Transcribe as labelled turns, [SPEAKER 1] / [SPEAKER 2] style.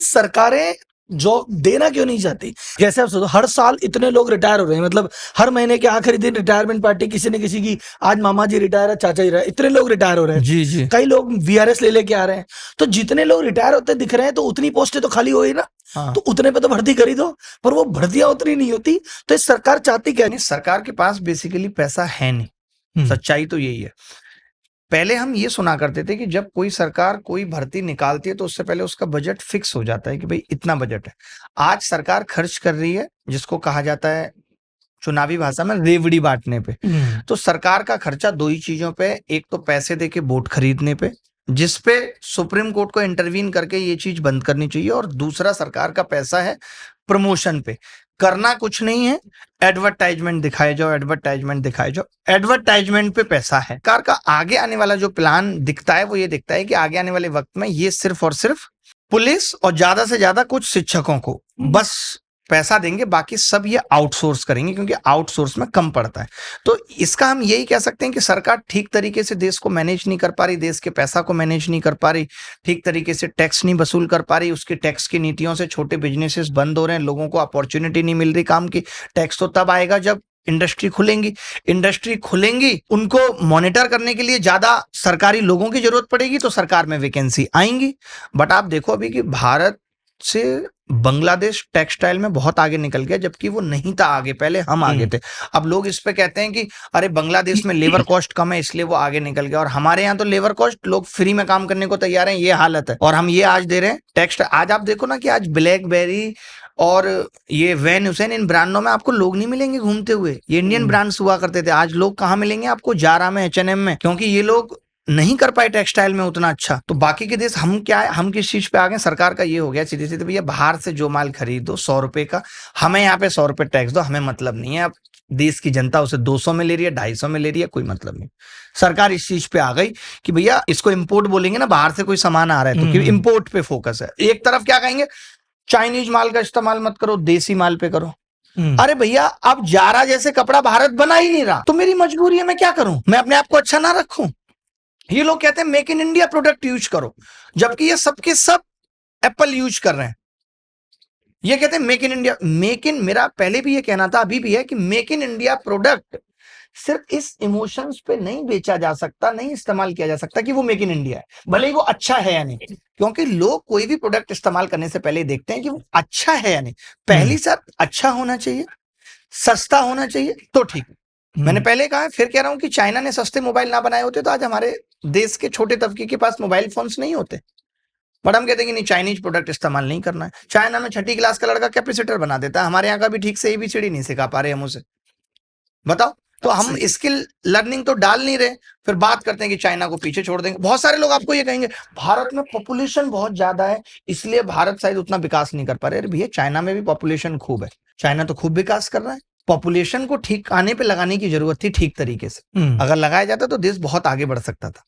[SPEAKER 1] सरकारें जो देना क्यों नहीं चाहती? जैसे आप सोचो, हर साल इतने लोग रिटायर हो रहे हैं, मतलब हर महीने के आखिरी दिन रिटायरमेंट पार्टी किसी न किसी की, आज मामा जी रिटायर है, चाचा जी रिटायर, इतने लोग रिटायर हो रहे हैं।
[SPEAKER 2] जी जी।
[SPEAKER 1] कई लोग वीआरएस ले लेके आ रहे हैं। तो जितने लोग रिटायर होते दिख रहे हैं, तो उतनी पोस्टें तो खाली हो ही ना।
[SPEAKER 2] हाँ।
[SPEAKER 1] तो उतने पे तो भर्ती कर ही दो, पर वो भर्तियां उतनी नहीं होती। तो इस सरकार चाहती क्या?
[SPEAKER 3] नहीं, सरकार के पास बेसिकली पैसा है नहीं, सच्चाई तो यही है। पहले हम ये सुना करते थे कि जब कोई सरकार कोई भर्ती निकालती है तो उससे पहले उसका बजट फिक्स हो जाता है कि भाई इतना बजट है। आज सरकार खर्च कर रही है, जिसको कहा जाता है चुनावी भाषा में रेवड़ी बांटने पे। तो सरकार का खर्चा दो ही चीजों पे, एक तो पैसे देके वोट खरीदने पे, जिसपे सुप्रीम कोर्ट को इंटरवीन करके ये चीज बंद करनी चाहिए, और दूसरा सरकार का पैसा है प्रमोशन पे। करना कुछ नहीं है, एडवर्टाइजमेंट दिखाए जाओ, एडवर्टाइजमेंट दिखाए जाओ, एडवर्टाइजमेंट पे पैसा है। सरकार का आगे आने वाला जो प्लान दिखता है वो ये दिखता है कि आगे आने वाले वक्त में ये सिर्फ और सिर्फ पुलिस और ज्यादा से ज्यादा कुछ शिक्षकों को बस पैसा देंगे, बाकी सब ये आउटसोर्स करेंगे, क्योंकि आउटसोर्स में कम पड़ता है। तो इसका हम यही कह सकते हैं कि सरकार ठीक तरीके से देश को मैनेज नहीं कर पा रही, देश के पैसा को मैनेज नहीं कर पा रही, ठीक तरीके से टैक्स नहीं वसूल कर पा रही। उसकी टैक्स की नीतियों से छोटे बिजनेसेस बंद हो रहे हैं, लोगों को अपॉर्चुनिटी नहीं मिल रही काम की। टैक्स तो तब आएगा जब इंडस्ट्री खुलेंगी, इंडस्ट्री खुलेंगी, उनको मॉनिटर करने के लिए ज्यादा सरकारी लोगों की जरूरत पड़ेगी, तो सरकार में वैकेंसी आएंगी। बट आप देखो अभी कि भारत से बांग्लादेश टेक्सटाइल में बहुत आगे निकल गया, जबकि वो नहीं था आगे, पहले हम आगे थे। अब लोग इस पे कहते हैं कि अरे बांग्लादेश में लेबर कॉस्ट कम है इसलिए वो आगे निकल गया, और हमारे यहाँ तो लेबर कॉस्ट, लोग फ्री में काम करने को तैयार हैं, ये हालत है। और हम ये आज दे रहे हैं टेक्स्ट। आज आप देखो ना कि आज ब्लैकबेरी और ये वैन हुसैन, इन ब्रांडों में आपको लोग नहीं मिलेंगे घूमते हुए। ये इंडियन ब्रांड्स हुआ करते थे, आज लोग कहाँ मिलेंगे आपको? जारा में, H&M में, क्योंकि ये लोग नहीं कर पाए टेक्सटाइल में उतना अच्छा। तो बाकी के देश, हम क्या है, हम किस चीज पे आ गए? सरकार का ये हो गया सीधे सीधे, भैया बाहर से जो माल खरीदो 100 रुपए का, हमें यहाँ पे 100 रुपए टैक्स दो, हमें मतलब नहीं है। अब देश की जनता उसे 200 में ले रही है, 250 में ले रही है, कोई मतलब नहीं। सरकार इस चीज पे आ गई कि भैया इसको इम्पोर्ट बोलेंगे ना, बाहर से कोई सामान आ रहा है तो इम्पोर्ट पे फोकस है। एक तरफ क्या कहेंगे, चाइनीज माल का इस्तेमाल मत करो, देसी माल पे करो। अरे भैया, अब जारा जैसे कपड़ा भारत बना ही नहीं रहा, तो मेरी मजबूरी है, मैं क्या करूं? मैं अपने आप को अच्छा ना रखूं? ये लोग कहते हैं make in India product use करो, जबकि ये सबके सब एप्पल यूज कर रहे हैं। ये कहते हैं make in India, make in, मेरा पहले भी ये कहना था, अभी भी है कि मेक इन इंडिया प्रोडक्ट सिर्फ इस इमोशंस पे नहीं बेचा जा सकता, नहीं इस्तेमाल किया जा सकता कि वो मेक इन इंडिया है, भले ही वो अच्छा है या नहीं। क्योंकि लोग कोई भी प्रोडक्ट इस्तेमाल करने से पहले देखते हैं कि वो अच्छा है या नहीं। पहली शर्त अच्छा होना चाहिए, सस्ता होना चाहिए, तो ठीक। मैंने पहले कहा है, फिर कह रहा हूं कि चाइना ने सस्ते मोबाइल ना बनाए होते तो आज हमारे देश के छोटे तबके के पास मोबाइल फोन्स नहीं होते। बट हम कहते हैं कि नहीं, चाइनीज प्रोडक्ट इस्तेमाल नहीं करना है। चाइना में 6ठी क्लास का लड़का कैपेसिटर बना देता है, हमारे यहाँ का भी ठीक से ABCD नहीं सिखा पा रहे हम उसे। बताओ, तो हम स्किल लर्निंग तो डाल नहीं रहे, फिर बात करते हैं कि चाइना को पीछे छोड़ देंगे। बहुत सारे लोग आपको ये कहेंगे भारत में पॉपुलेशन बहुत ज्यादा है इसलिए भारत शायद उतना विकास नहीं कर पा रहे। अरे भैया, चाइना में भी पॉपुलेशन खूब है, चाइना तो खूब विकास कर रहा है। पॉपुलेशन को ठीक आने पे लगाने की जरूरत थी, ठीक तरीके से अगर लगाया जाता तो देश बहुत आगे बढ़ सकता था।